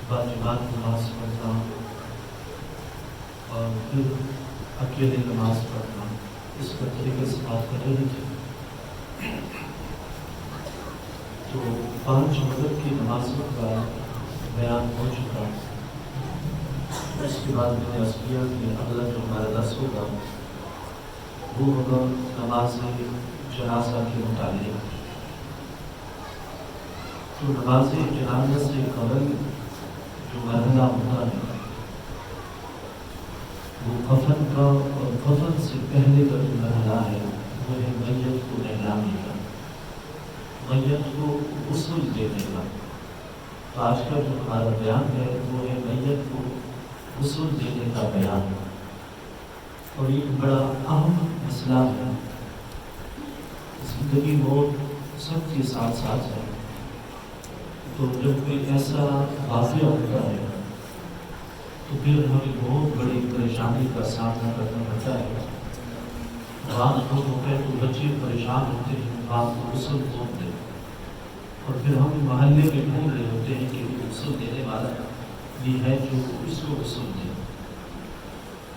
باجماعت نماز پڑھنا اور پھر اکیلے نماز پڑھنا، اس کا طریقے سے بات کر رہی تھی۔ تو 5 وقت کی نمازوں کا بیان ہو چکا۔ اس کے بعد میں نے عرض کیا کہ اگلا جو ہمارا درس ہوگا وہ ہوگا نماز جنازہ کے متعلق۔ تو نماز جنازہ سے قبل جو مرحلہ ہوتا ہے وہ کفن کا، اور کفن سے پہلے کا جو مرحلہ ہے وہ ہے میت کو نہلانے کا، میت کو غسل دینے کا۔ تو آج کا جو ہمارا بیان ہے وہ ہے میت کو غسل دینے کا بیان، اور یہ بڑا اہم مسئلہ ہے۔ زندگی موت سب کے ساتھ ساتھ ہے، تو جب کوئی ایسا واقعہ ہوتا ہے تو پھر ہمیں بہت بڑی پریشانی کا سامنا کرنا پڑتا ہے۔ رات کو ہوتا ہے تو بچے پریشان ہوتے ہیں، رات کو غسل ہوتے ہیں، اور پھر ہم محلے میں ڈھونڈ رہے ہوتے ہیں کہ غسل دینے والا بھی ہے جو اس کو غسل دے۔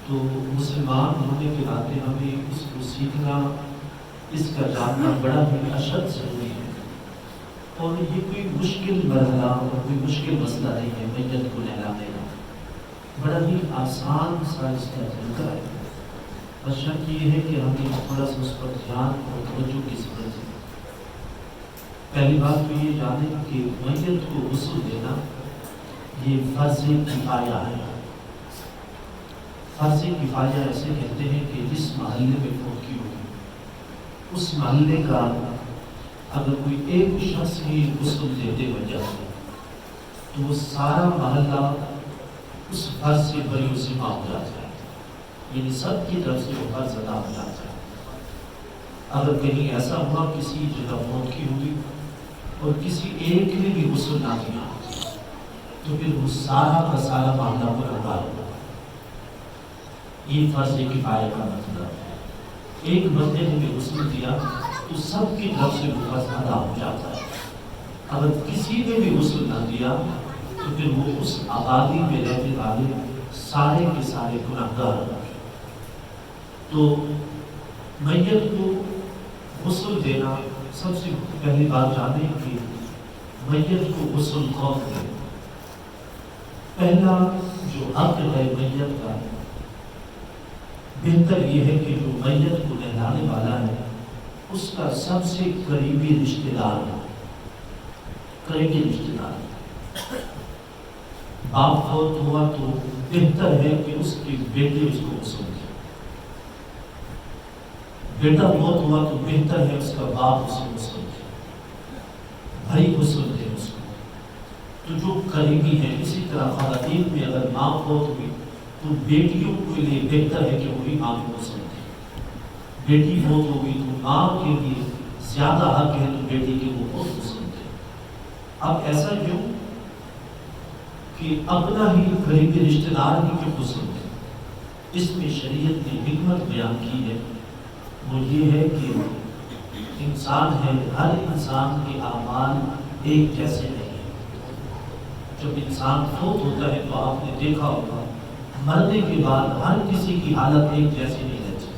تو مسلمان ہونے کے ناطے ہمیں اس کو سیکھنا، اس کا جاننا بڑا ہی اشد ضروری ہے۔ اور یہ کوئی مشکل مرحلہ اور کوئی مشکل مسئلہ نہیں ہے میت کو نہلانے کا، بڑا ہی آسان سا اس کا طریقہ ہے۔ بس شرط یہ ہے کہ ہمیں تھوڑا سا اس پر دھیان اور توجہ کی ضرورت ہے۔ پہلی بات تو یہ جانیں کہ میت کو غسل دینا یہ فرض کفایہ ہے۔ فرض کفایہ ایسے کہتے ہیں کہ جس محلے میں فوتگی ہوگی اس محلے کا اگر کوئی ایک شخص ہی غسل دیتے بن جاتا تو وہ سارا محلہ اس فرض سے بری و ذمہ ہو جاتا ہے، یعنی سب کی طرف سے وہ فرض ادا ہو جاتا ہے۔ اگر کہیں ایسا ہوا کسی جگہ فوتگی ہوئی اور کسی ایک نے بھی غسل نہ کیا تو پھر وہ سارا کا سارا معاملہ برابر ہوگا۔ یہ فرض کفایہ کا مطلب ہے۔ ایک بندے نے بھی غسل دیا تو سب کی طرف سے وہ فرض ادا ہو جاتا ہے۔ اگر کسی نے بھی غسل نہ دیا تو پھر وہ اس آبادی میں رہنے والے سارے کے سارے گنہگار ہوں گے۔ تو میت کو غسل دینا، سب سے پہلی بات جانیں کہ میت کو غسل کون دے۔ پہلا جو حق ہے میت کا، بہتر یہ ہے کہ جو میت کو نہلانے والا ہے اس کا سب سے قریبی رشتہ دار ہے، قریبی رشتہ دار۔ باپ فوت ہوا تو بہتر ہے کہ اس کے بیٹے اس کو غسل دے، بیٹا فوت ہوا تو بہتر ہے اس کا باپ اسے غسل دے، بھائی غسل دے اس کو۔ تو جو قریبی ہیں، اسی طرح خواتین میں اگر ماں فوت ہوئی تو بیٹیوں کے لیے بہتر ہے کہ وہی ماں کو غسل دے۔ بیٹی فوت ہو گئی تو ماں کے لیے زیادہ حق ہے تو بیٹی کے وہ خود غسل دے۔ اب ایسا کیوں کہ اپنا ہی قریبی رشتہ دار ہی کیوں غسل دے؟ اس میں شریعت نے حکمت بیان کی ہے، وہ یہ ہے کہ انسان ہے، ہر انسان کے اعمال ایک جیسے نہیں ہیں۔ جب انسان فوت ہوتا ہے تو آپ نے دیکھا ہوگا مرنے کے بعد ہر کسی کی حالت ایک جیسی نہیں رہتی۔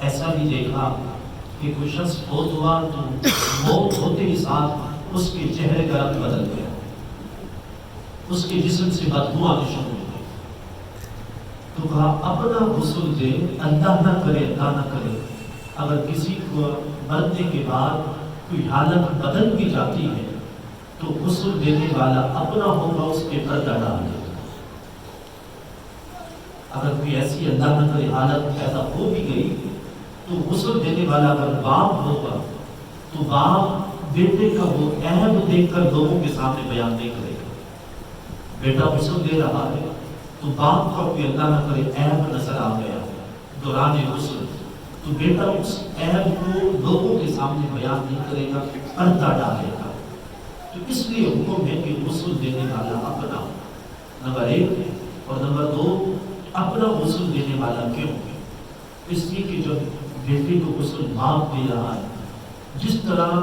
ایسا بھی دیکھا کہ کوئی شخص فوت ہوا تو موت ہوتے ہی ساتھ اس کے چہرے کا رنگ بدل گیا، اس کے جسم سے بدبو آنے شروع ہو گئی۔ تو کہا اپنا غسل دے، اللہ نہ کرے، اللہ نہ کرے اگر کسی کو مرنے کے بعد کوئی حالت بدل بھی جاتی ہے تو غسل دینے والا اپنا ہوگا، اس کے پردہ ڈال دے۔ اگر کوئی ایسی اللہ نہ کرے حالت پیدا ہو بھی گئی تو غسل دینے والا اگر باپ ہوگا تو باپ بیٹے کا وہ عیب دیکھ کر لوگوں کے سامنے بیان نہیں کرے گا۔ بیٹا غسل دے رہا ہے تو باپ کا کوئی اللہ نہ کرے عیب نظر آ گیا دوران غسل، تو بیٹا اس عیب کو لوگوں کے سامنے بیان نہیں کرے گا، پردہ ڈالے گا۔ تو اس لیے حکم ہے کہ غسل دینے والا اپنا، نمبر 1، اور نمبر 2 اپنا غسل دینے والا کیوں؟ اس لیے کہ جب بیٹے کو غسل باپ دے رہا ہے، جس طرح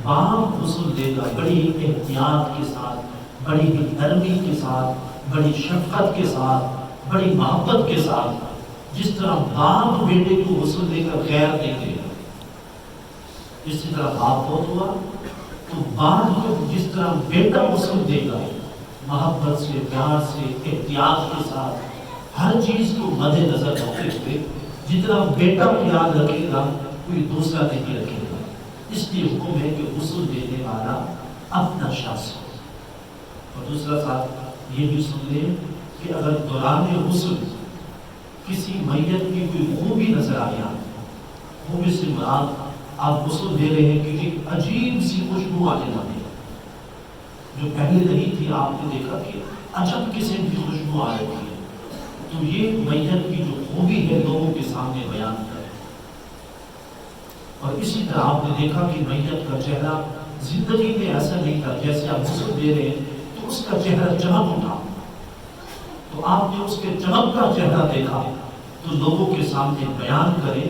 باپ غسل دے گا بڑی احتیاط کے ساتھ، بڑی ہی نرمی کے ساتھ، بڑی شفقت کے ساتھ، بڑی محبت کے ساتھ، جس طرح باپ بیٹے کو غسل دے کر خیر دے دے گا، اسی طرح باپ فوت ہوا تو باپ کو جس طرح بیٹا غسل دے گا، محبت سے، پیار سے، احتیاط کے ساتھ، ہر چیز کو مد نظر رکھتے ہوئے، جتنا بیٹا کو یاد رکھے گا کوئی دوسرا نہیں رکھے گا۔ اس لیے حکم ہے کہ غسل دینے والا اپنا شخص ہو۔ اور دوسرا ساتھ یہ بھی سن لیں کہ اگر دوران غسل کسی میت کی کوئی خوبی نظر آیا، خوبی سے مراد آپ غسل دے رہے ہیں کہ ایک عجیب سی خوشبو آنے لگی جو پہلے نہیں تھی، آپ نے دیکھا کہ عجب قسم کی خوشبو آ رہی ہے، تو یہ میت کی جو خوبی ہے لوگوں کے سامنے بیان کرے۔ اور اسی طرح آپ نے دیکھا کہ میت کا چہرہ زندگی میں ایسا نہیں تھا، جیسے آپ غسل دے رہے ہیں تو اس کا چہرہ چمک اٹھا، تو آپ نے اس کے چمک کا چہرہ دیکھا تو لوگوں کے سامنے بیان کریں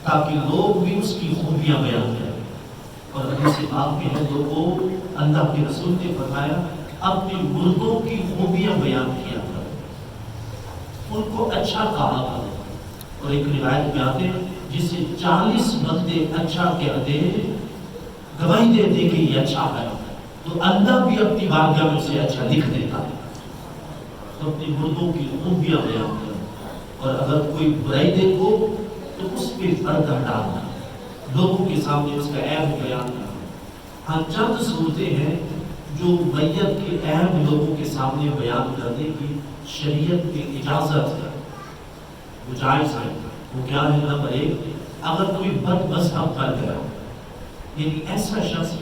تاکہ لوگ بھی اس کی خوبیاں بیان کریں۔ اور حدیث پاک میں ہے، لوگوں اللہ کے رسول نے فرمایا اپنی مردوں کی خوبیاں بیان کیا کرو، ان کو اچھا کہا کرو۔ اور ایک روایت میں آتے جسے 40 بندے اچھا کہتے گواہی دے دے کہ یہ اچھا ہے تو اللہ بھی اپنی بارگاہ میں اسے اچھا لکھ دیتا ہے۔ تو اپنی مردوں کی خوبیاں بیان کرو، اور اگر کوئی برائی دیکھو تو اس پہ پردہ ڈالنا، لوگوں کے سامنے اس کا عیب بیان کرنا۔ ہاں چند صورتیں ہیں جو میت کے عیب لوگوں کے سامنے بیان کرنے کی شریعت کی اجازت ہے، وہ جائز ہے۔ وہ کیا ہے؟ نمبر 1، اگر کوئی بد مذہب کر گیا، یعنی ایسا شخص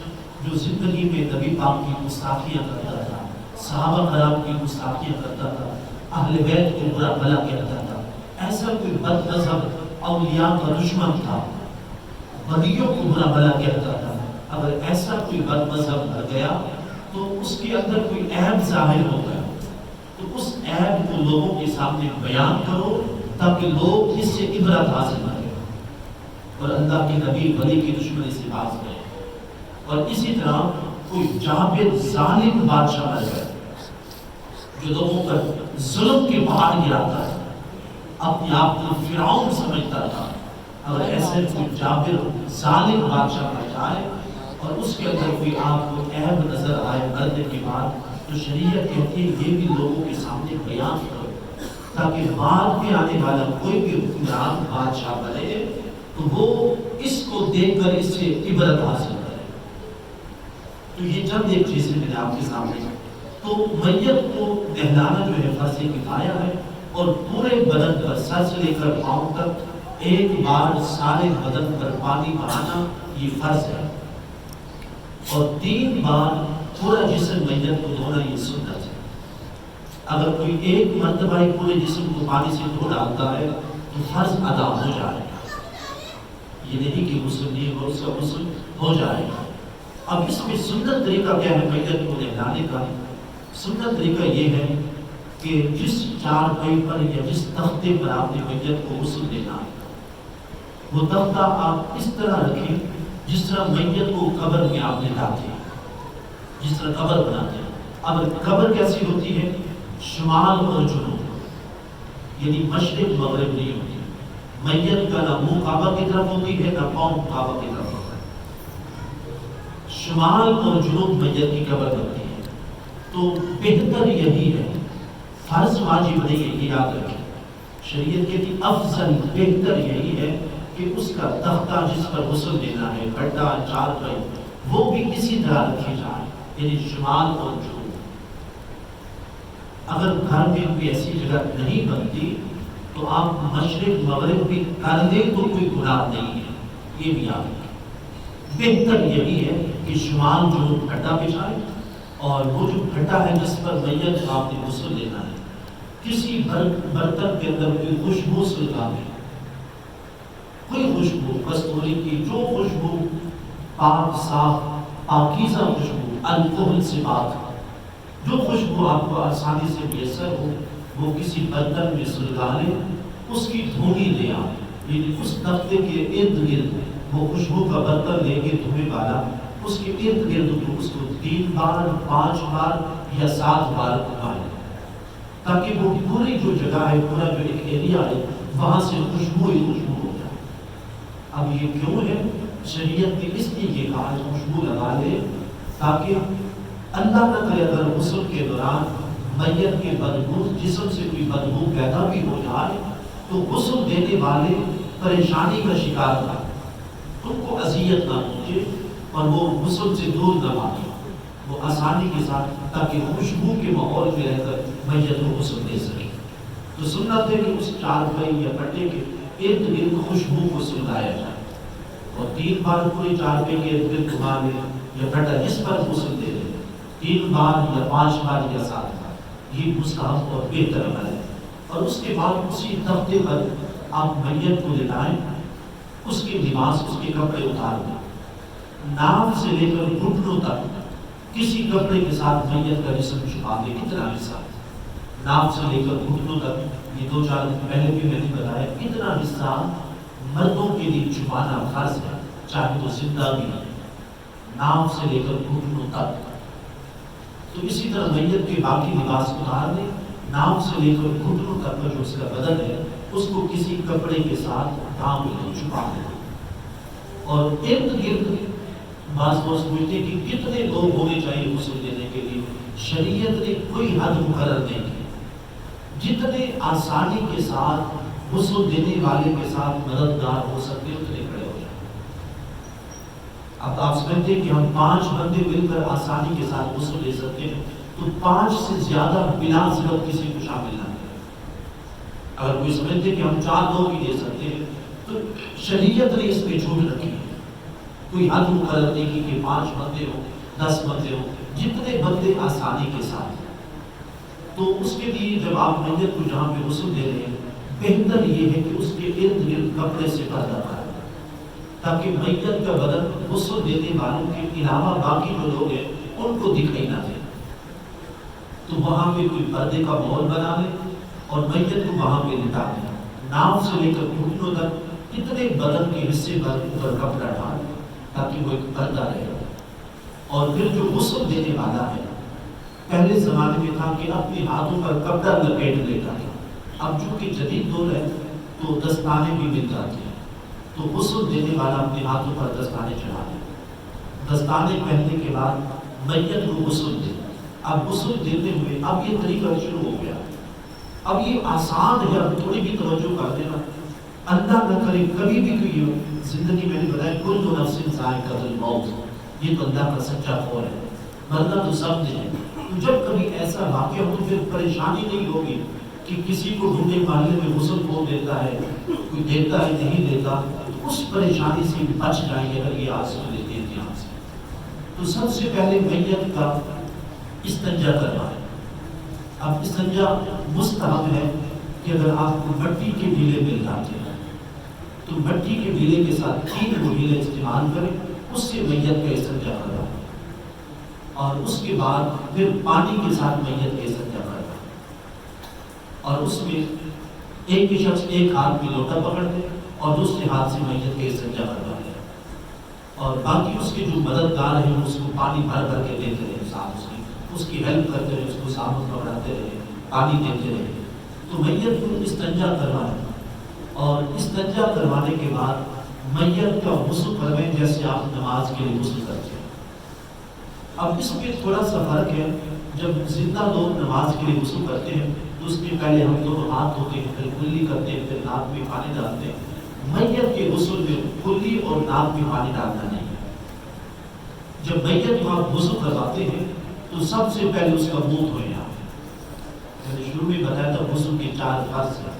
جو زندگی میں نبی پاک کی گستاخیاں کرتا تھا، صحابہ کرام کی گستاخیاں کرتا تھا، اہل بیت کو برا بھلا کہتا تھا، ایسا کوئی بد مذہب اولیاء کا دشمن تھا، ولیوں کو برا بھلا کہتا تھا، اگر ایسا کوئی بد مذہب کر گیا تو اس کے اندر کوئی عیب ظاہر ہو گیا، تو اس عیب کو لوگوں کے سامنے بیان کرو تاکہ لوگ اس سے عبرت حاصل کریں اور اللہ کے نبی ولی کی دشمنی سے باز کریں۔ اور اسی طرح کوئی جابر ظالم بادشاہ مر گیا جو لوگوں پر ظلم کے پہاڑ گراتا ہے، اپنے آپ کو فرعون سمجھتا تھا، اگر ایسے کوئی جابر ظالم بادشاہ مر جائے اور اس کے اندر کوئی آپ کو عیب نظر آئے مرنے کے بعد، تو شریعت کہتی ہے یہ بھی لوگوں کے سامنے بیان کرو تاکہ بعد میں آنے والا کوئی بھی حکمران بادشاہ بنے تو وہ اس کو دیکھ کر اس سے عبرت حاصل کرے۔ تو یہ چند ایک چیزیں میں نے آپ کے سامنے، تو میت کو نہلانا جو ہے فرض کفایہ ہے، اور پورے بدن پر سر سے لے کر پاؤں تک ایک بار سارے بدن پر پانی بہانا یہ فرض ہے، اور 3 بار پورا جسم میت کو دھونا یہ سنت ہے۔ اگر کوئی ایک مرتبہ ہی پورے جسم کو پانی سے دھو ڈالتا ہے تو فرض ادا ہو جائے گا، یہ نہیں کہ غسل نہیں ہو، اس کا غسل ہو جائے گا۔ اب اس میں سنت طریقہ کیا ہے میت کو نہلانے کا؟ سنت طریقہ یہ ہے کہ جس چارپائی پر یا جس تختے پر آپ نے میت کو غسل دینا ہے وہ تختہ آپ اس طرح رکھیں جس طرح میت کو قبر میں آپ نے ڈالتے ہیں، جس طرح قبر بناتے ہیں۔ اب قبر کیسی ہوتی ہے؟ شمال اور جنوب، یعنی مشرق مغرب نہیں ہوتی۔ میت کا نہ منہ کعبہ کی طرف ہوتی ہے نہ پاؤں کعبہ کی طرف ہوتا ہے، شمال اور جنوب میت کی قبر بنتی ہے۔ تو بہتر یہی ہے، فرض واجب نہیں ہے، یہ یاد رکھیں۔ شریعت کی افضل بہتر یہی ہے کہ اس کا تختہ جس پر غسل دینا ہے، گڈھا چارپائی، وہ بھی اسی طرح رکھی جائے، یعنی شمال اور جنوب۔ اگر گھر میں کوئی ایسی جگہ نہیں بنتی تو آپ مشرق مغرب بھی کر دیں تو کوئی گناہ نہیں ہے، یہ بھی یاد رکھیں۔ بہتر یہی ہے کہ شمال جنوب گڈھا بچھائے، اور وہ جو گڈھا ہے جس پر میت کو آپ نے غسل دینا ہے، کسی برتن کے اندر کوئی خوشبو سلگا دیں، کوئی خوشبو کستوری کی، جو خوشبو پاک صاف پاکیزہ خوشبو، الکحل سے پاک، جو خوشبو آپ کو آسانی سے میسر ہو وہ کسی برتن میں سلگا لیں، اس کی دھونی لے آئیں، یعنی اس تختے کے ارد گرد وہ خوشبو کا برتن لے کے دھونے والا اس کے ارد گرد اس کو 3 بار 5 بار یا 7 بار گھمائے، تاکہ وہ پوری جو جگہ ہے، پورا جو ایک ایریا ہے، وہاں سے خوشبو ہی خوشبو ہو جائے۔ اب یہ کیوں ہے؟ شریعت نے اس لیے یہ کہا خوشبو لگا لے تاکہ اللہ نہ کرے اگر غسل کے دوران میت کے بدبو جسم سے کوئی بدبو پیدا بھی ہو جائے تو غسل دینے والے پریشانی کا شکار نہ، ان کو اذیت نہ پہنچے اور وہ غسل سے دور نہ بھاگے، وہ آسانی کے ساتھ، تاکہ خوشبو کے ماحول میں رہ کر میت کو غسل دے سکے۔ تو سنت ہے کہ اس چارپائی یا پٹے کے ارد گرد خوشبو کو سلگایا جائے اور 3 بار پورے چارپائی کے ارد گرد گھما لے یا پٹا جس پر غسل دے دے، 3 بار یا 5 بار یا 7 بار، یہ مستحب اور بہتر عمل ہے۔ اور اس کے بعد اسی تختے پر آپ میت کو لٹائیں، اس کے لباس، اس کے کپڑے اتار دیں، ناف سے لے کر گھٹنوں تک کسی کپڑے کے ساتھ میت کا جسم چھپا دے، اتنا حصہ، ناف سے لے کر گھٹنوں تک، یہ 2-4 دن پہلے بھی میں نے بتایا، اتنا حصہ مردوں کے لیے چھپانا فرض ہے، چاہے تو زندہ بھی ہے، ناف سے لے کر گھٹنوں تک۔ تو اسی طرح میت کے باقی لباس اتار دیں، ناف سے لے کر گھٹنوں تک کا جو اس کا بدن ہے اس کو کسی کپڑے کے ساتھ ڈھانپ لیں، چھپا دیں۔ اور ارد گرد بعض لوگ سمجھتے ہیں کہ کتنے لوگ ہونے چاہیے غسل دینے کے لیے، شریعت نے کوئی حد مقرر نہیں کی، جتنے آسانی کے ساتھ غسل دینے والے کے ساتھ مددگار ہو سکتے اتنے کھڑے ہو جائیں۔ اب آپ سمجھتے ہیں کہ ہم 5 بندے مل کر آسانی کے ساتھ غسل دے سکتے ہیں، تو 5 سے زیادہ بلا سبب کسی کو شامل نہ کریں۔ اگر کوئی سمجھتے کہ ہم 4 لوگ ہی دے سکتے ہیں تو شریعت نے اس پہ چھوٹ رکھی ہے، کوئی حد مقرر نہیں کی کہ 5 بندے ہوں 10 بندے ہوں، جتنے بندے آسانی کے ساتھ۔ تو اس کے لیے جب آپ میت کو جہاں پہ غسل دے رہے ہیں، بہتر یہ ہے کہ اس کے ارد گرد کپڑے سے پردہ کریں تاکہ میت کا بدن غسل دینے والوں کے علاوہ باقی جو لوگ ہیں ان کو دکھائی نہ دے۔ تو وہاں پہ کوئی پردے کا ماحول بنا لے اور میت کو وہاں پہ لٹا دیں، ناف سے لے کر گھٹنوں تک اتنے بدن کے حصے پر اوپر کپڑا ڈال تاکہ وہ ایک پردہ رہے۔ اور پھر جو غسل دینے والا ہے، پہلے زمانے میں تھا کہ اپنے ہاتھوں پر کپڑا لپیٹ لیتا تھا، اب چونکہ جدید دور ہے تو دستانے بھی مل جاتے ہیں، تو غسل دینے والا اپنے ہاتھوں پر دستانے چڑھا دے، دستانے پہننے کے بعد میت کو غسل دے۔ اب غسل دیتے ہوئے اب یہ طریقہ شروع ہو گیا، اب یہ آسان ہے، اب تھوڑی بھی توجہ کر دینا، اللہ نہ کرے کبھی بھی کوئی زندگی میں نے بتایا کل نفس ذائقۃ الموت، یہ تو اللہ کا سچا قول ہے، مرنا تو سب نے ہے۔ تو جب کبھی ایسا واقعہ ہو تو پھر پریشانی نہیں ہوگی کہ کسی کو ڈھونڈے مارنے میں غسل کون دیتا ہے، کوئی دیتا ہے نہیں دیتا، تو اس پریشانی سے بھی بچ جائیں گے اگر یہ آسان لیتے ہیں یہاں سے۔ تو سب سے پہلے میت کا استنجا کرنا ہے۔ اب استنجا مستحب ہے کہ اگر آپ کو مٹی کے ڈیلے مل جاتے ہیں تو مٹی کے ڈیلے کے ساتھ 3 ڈیلے استعمال کریں، اس سے میت کا استنجا کرنا، اور اس کے بعد پھر پانی کے ساتھ میت کا استنجا کرنا، اور اس میں ایک شخص ایک ہاتھ میں لوٹا پکڑ دے اور دوسرے ہاتھ سے میت کا استنجا کروا دے، اور باقی اس کے جو مددگار ہیں اس کو پانی بھر بھر کے دیتے رہے، ساتھ اس کی ہیلپ کرتے رہے، اس کو سامنے پکڑاتے رہے، پانی دیتے رہے۔ تو میت کو استنجا کروائیں، اور استنجا کروانے کے بعد میت کا غسل کروائیں جیسے آپ نماز کے لیے غسل کرتے ہیں۔ اب اس میں تھوڑا سا فرق ہے، جب زندہ لوگ نماز کے لیے غسل کرتے ہیں تو اس میں پہلے ہم دونوں ہاتھ دھوتے ہیں، پھر کلی کرتے ہیں، پھر ناک میں پانی ڈالتے ہیں۔ میت کے غسل میں کلی اور ناک میں پانی ڈالنا نہیں ہے۔ جب میت کو آپ غسل کرواتے ہیں تو سب سے پہلے اس کا منہ دھوئیں۔ میں نے شروع میں بتایا تھا غسل کے 4 فرض ہیں،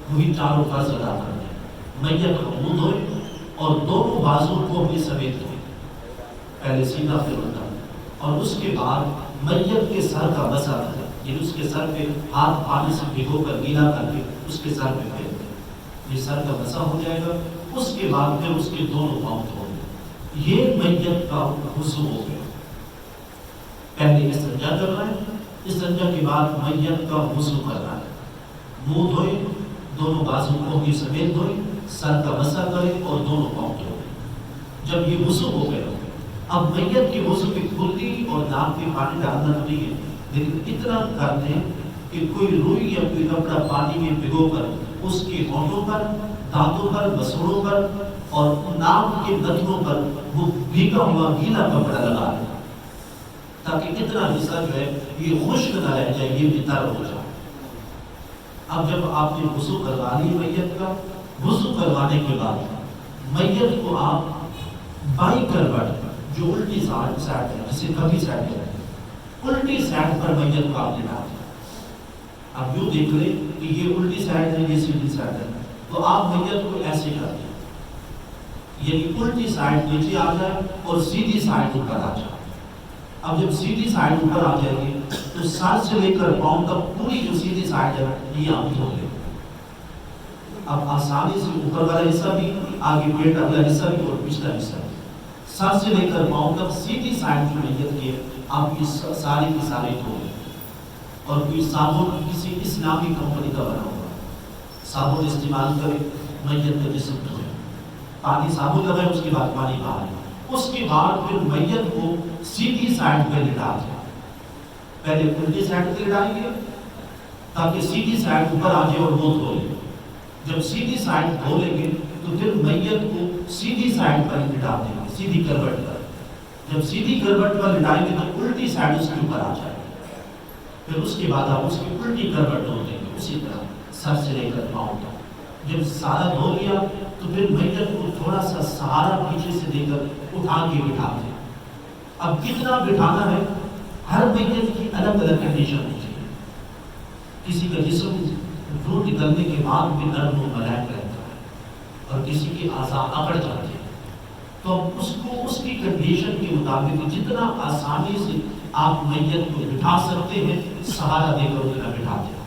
وہی چاروں فرض ادا کرنے ہیں۔ میت کا منہ دھوئیں اور دونوں بازو کو اپنے سمیت دھوئیں، پہلے سیدھا پھر الٹا، اور اس کے بعد میت کے سر کا مسح کریں، یعنی اس کے سر پہ ہاتھ پانی سے بھگو کر گیلا کر کے اس کے سر پہ پھیر دیں، یہ سر کا مسح ہو جائے گا۔ اس کے بعد پھر اس کے دونوں پاؤں دھو دیں، یہ میت کا غسل ہو گیا۔ پہلے استنجا کرنا ہے، استنجا کے بعد میت کا غسل کرنا ہے، منہ دھوئیں، دونوں بازو کو بھی سمیت دھوئیں، سر کا مسح کریں اور دونوں پاؤں دھوئیں۔ جب یہ غسل ہو گیا اب میت کی غسل کی کھلتی اور ناک کے پانی ڈالنا نہیں ہے، لیکن اتنا کر دیں کہ کوئی روئی یا کوئی کپڑا پانی میں بھگو کر اس کے ہونٹوں پر، دانتوں پر، مسوڑوں پر اور ناک کے نتنوں پر وہ بھیگا ہوا گیلا کپڑا لگا دیں، تاکہ اتنا حصہ جو ہے یہ خشک نہ رہ جائے، یہ بھی تر ہو جائے۔ اب جب آپ نے وضو کروا لی میت کا، وضو کروانے کے بعد میت کو آپ بائیں کروٹ جو الٹی سائڈ ہے، جسے کبھی سائڈ ہے، الٹی سائڈ پر میت کو آپ لٹا دیں۔ اب یوں دیکھ لیں کہ یہ الٹی سائڈ ہے، یہ سیدھی سائڈ ہے، تو آپ میت کو ایسے کر دیں، یعنی الٹی سائڈ نیچے آ جائے اور سیدھی سائڈ اوپر آ جائے۔ اب جب سیدھی سائڈ اوپر آ جائے گی تو سر سے لے کر پاؤں تک پوری جو سیدھی سائڈ ہے یہ آپ دھو لیں۔ اب آسانی سے اوپر والا حصہ بھی، آگے پیٹ اگلا حصہ بھی اور پچھلا حصہ بھی، سر سے لے کر پاؤں تک سیدھی سائڈ جو میت کی آپ کی ساری کی ساری دھو لیں۔ اور کوئی صابن کسی اسلامی کمپنی کا بنا ہوا صابن استعمال کرے، میت کا جسم دھوئے، پانی صابن لگائے، اس کے بعد پانی باہر، اس کے بعد پھر میت کو سیدھی سائڈ پہ لٹا دیں۔ پہلے الٹی سائڈ پہ لٹائیں گے تاکہ سیدھی سائڈ اوپر آ جائے اور وہ دھو لیں۔ جب سیدھی سائڈ دھو لیں گے تو پھر میت کو سیدھی سائڈ پر لٹا دیں گے، سیدھی کروٹ پر۔ جب سیدھی کروٹ پر لٹائیں گے تو الٹی سائڈ اس کے اوپر آ جائے، پھر اس کے بعد آپ اس کی الٹی کروٹ دھو دیں گے، اسی طرح سر سے لے کر پاؤں تک۔ جب سارا دھو لیا تو پھر میت کو تھوڑا سا سہارا پیچھے سے دے کر اٹھا کے بٹھا دیں۔ اب کتنا بٹھانا ہے، ہر میت کی الگ الگ کنڈیشن ہوتی ہے۔ کسی کا جسم روح نکلنے کے بعد بھی نرم و ملائم رہتا ہے اور کسی کے اعضاء اکڑ جاتے ہیں، تو اس کو اس کی کنڈیشن کے مطابق جتنا آسانی سے آپ میت کو بٹھا سکتے ہیں سہارا دے کر اتنا بٹھا دیں۔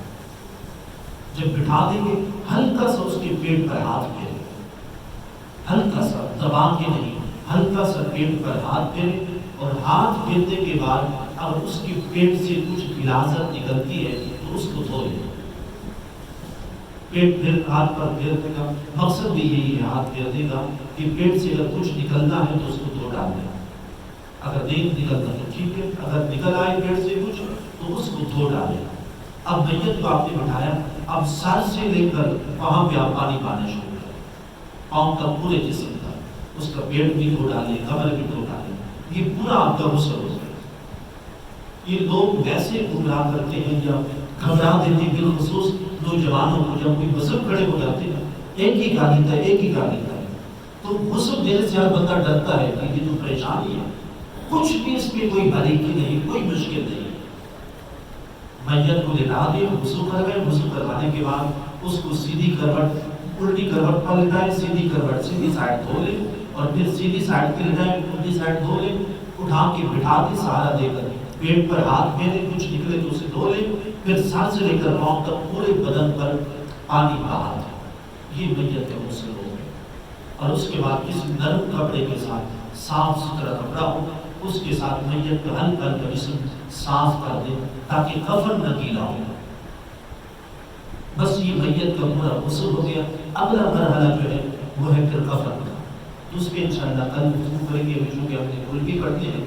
جب بٹھا دیں گے ہلکا سا اس کے پیٹ پر ہاتھ پھیریں، ہلکا سا، دبا کے نہیں، ہلکا سا پیٹ پر ہاتھ پھیریں، اور ہاتھ پھیرنے کے بعد اگر اس کے پیٹ سے کچھ غلاظت نکلتی ہے تو اس کو دھو لیں۔ پیٹ پھر ہاتھ پر پھیرنے کا مقصد بھی یہی ہے، ہاتھ پھیرنے کا کہ پیٹ سے اگر کچھ نکلنا ہے تو اس کو دھو ڈال دیں، اگر نہیں نکلنا تو ٹھیک ہے، اگر نکل آئے پیٹ سے کچھ تو اس کو دھو ڈالیں۔ اب میت کو آپ نے بٹھایا، اب سر سے لے کر وہاں پہ آپ پانی پانا شروع کریں، پاؤں کا پورے جسم کا، اس کا پیٹ بھی دھو ڈالیں، کمر بھی دھو ڈالیں، یہ پورا آپ کا غسل ہو جائے۔ یہ لوگ ویسے گمراہ کرتے ہیں یا گھبرا دیتے ہیں، بالخصوص نوجوانوں کو، جب کوئی بزرگ کھڑے ہو جاتے ہیں ایک ہی کہا لیتا ہے، ایک ہی کہا لیتا ہے، تو غسل دینے سے ہر بندہ ڈرتا ہے کہ یہ تو پریشانی ہے، کچھ بھی اس میں کوئی باریکی نہیں، کوئی مشکل نہیں۔ میت کو لٹا دیں، غسل کروائیں، غسل کروانے کے بعد اس کو سیدھی کروٹ، الٹی کروٹ پر لٹائیں، سیدھی کروٹ سیدھی سائڈ دھو لیں، اور پھر سیدھی سائڈ پہ لٹائیں، الٹی سائڈ دھو لیں، اٹھا کے بٹھا کے سہارا دے کر پیٹ پر ہاتھ پھیریں، کچھ نکلے تو اسے دھو لیں، پھر سر سے لے کر پاؤں تک پورے بدن پر پانی بہا دیں۔ یہ میت کا غسل ہو گیا۔ اور اس کے بعد کسی نرم کپڑے کے ساتھ، صاف ستھرا کپڑا ہو، اس کے ساتھ میت کا ہلکا ہلکا جسم صاف کر دیں تاکہ کفن نہ گیلا ہو۔ بس یہ میت کا پورا غسل ہو گیا۔ اگلا مرحلہ جو ہے وہ ہے پھر کفن کا، تو اس پہ انشاءاللہ کل گفتگو کریں گے، چونکہ ہم نے کل بھی پڑھتے ہیں۔